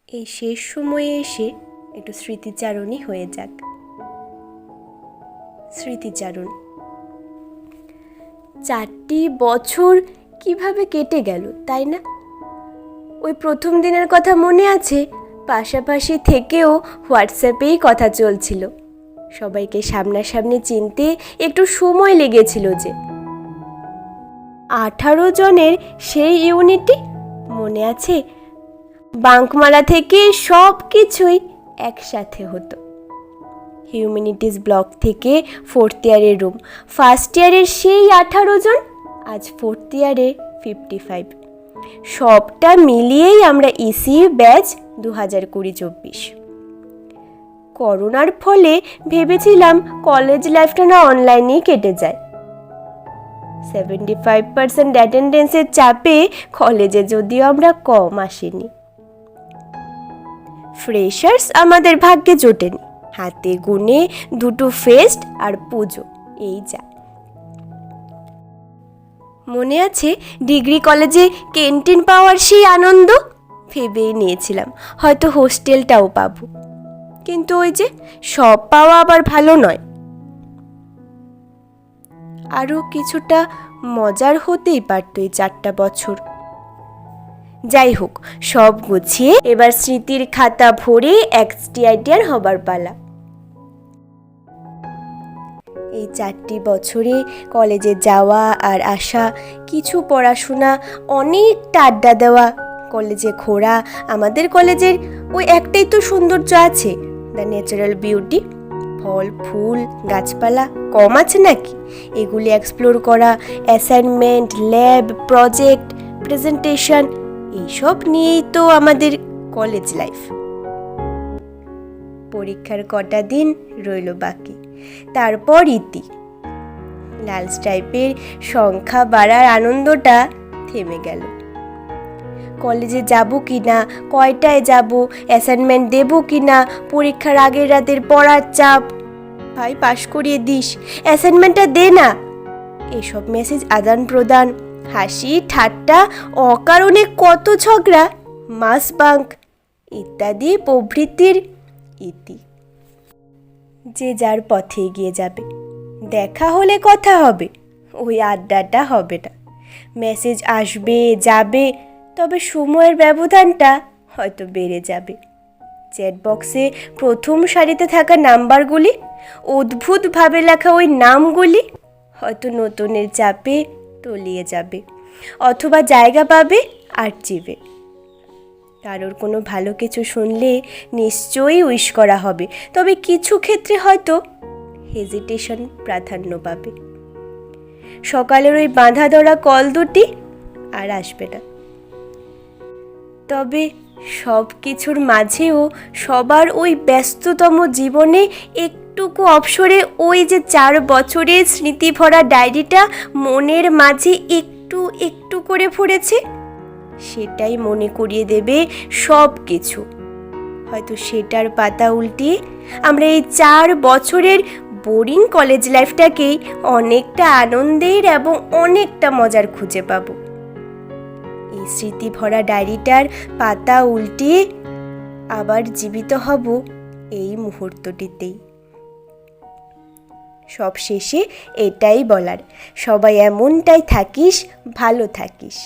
এই শেষ সময়ে এসে একটু স্মৃতিচারণই হয়ে যাক। স্মৃতিচারণ। 4টি বছর কিভাবে কেটে গেল, তাই না? ওই প্রথম দিনের কথা মনে আছে? পাশাপাশি থেকেও হোয়াটসঅ্যাপেই কথা চলছিল। সবাইকে সামনাসামনি চিনতে একটু সময় লেগেছিল যে। 18 জনের সেই ইউনিটি মনে আছে? বাঙ্কমারা থেকে সব কিছুই একসাথে হতো। হিউম্যানিটিস ব্লক থেকে 4th ইয়ারের রুম, ফার্স্ট ইয়ারের সেই 18 জন, আজ 4th ইয়ারে 55। সবটা মিলিয়েই আমরা ইসি ব্যাচ 2020-24। করোনার ফলে ভেবেছিলাম কলেজ লাইফটা না অনলাইনেই কেটে যায়। 75% অ্যাটেন্ডেন্সের চাপে কলেজে যদিও আমরা কম আসিনি। ফ্রেশার্স আমাদের ভাগ্যে জোটেনি, হাতে গুনে 2টো ফেস্ট আর পুজো, এই যা। মনে আছে ডিগ্রি কলেজে ক্যান্টিন পাওয়ার সেই আনন্দ? ভেবেই নিয়েছিলাম হয়তো হোস্টেলটাও পাবো, কিন্তু ওই যে সব পাওয়া আবার ভালো নয়। আরও কিছুটা মজার হতেই পারত এই 4টা বছর। যাই হোক, সব গুছিয়ে এবার স্মৃতির খাতা ভরে এক্সটিআইটিআর হবার পালা। এই 4টি বছরে কলেজে যাওয়া আর আসা, কিছু পড়াশোনা, অনেকটা আড্ডা দেওয়া, কলেজে ঘোরা। আমাদের কলেজের ওই একটাই তো সৌন্দর্য আছে, দ্য ন্যাচারাল বিউটি। ফল ফুল গাছপালা কম আছে নাকি? এগুলি এক্সপ্লোর করা, অ্যাসাইনমেন্ট, ল্যাব, প্রজেক্ট, প্রেজেন্টেশন, এইসব নিয়েই তো আমাদের কলেজ লাইফ। পরীক্ষার কটা দিন রইল বাকি, তারপর ইতি। লাল স্ট্রাইপের সংখ্যা বাড়ার আনন্দটা থেমে গেল। কলেজে যাব কি না, কয়টায় যাব, অ্যাসাইনমেন্ট দেব কি না, পরীক্ষার আগের রাতের পড়ার চাপ, ভাই পাশ করিয়ে দিস, অ্যাসাইনমেন্টটা দে না, এসব মেসেজ আদান প্রদান, হাসি ঠাট্টা, অকারণে কত ঝগড়া, মাস বাঙ্ক ইত্যাদি প্রভৃতির ইতি। যে যার পথে এগিয়ে যাবে, দেখা হলে কথা হবে, ওই আড্ডাটা হবে না। মেসেজ আসবে যাবে, তবে সময়ের ব্যবধানটা হয়তো বেড়ে যাবে। চ্যাট বক্সে প্রথম সারিতে থাকা নাম্বারগুলি, অদ্ভুতভাবে লেখা ওই নামগুলি হয়তো নতুনের চাপে তলিয়ে যাবে, অথবা জায়গা পাবে আর্চিভে। কারোর কোনো ভালো কিছু শুনলে নিশ্চয়ই উইশ করা হবে, তবে কিছু ক্ষেত্রে হয়তো হেজিটেশন প্রাধান্য পাবে। সকালের ওই বাঁধা ধরা কল দুটি আর আসবে না। তবে সব কিছুর মাঝেও সবার ওই ব্যস্ততম জীবনে একটুকু অবসরে ওই যে 4 বছরের স্মৃতি ভরা ডায়েরিটা মনের মাঝে একটু একটু করে পড়েছে, সেটাই মনে করিয়ে দেবে সব কিছু। হয়তো সেটার পাতা উল্টিয়ে আমরা এই 4 বছরের বোরিং কলেজ লাইফটাকেই অনেকটা আনন্দের এবং অনেকটা মজার খুঁজে পাবো। এই স্মৃতি ভরা ডায়েরিটার পাতা উল্টিয়ে আবার জীবিত হব এই মুহূর্তটিতেই। সব শেষে এটাই বলার, সবাই এমনটাই থাকিস, ভালো থাকিস।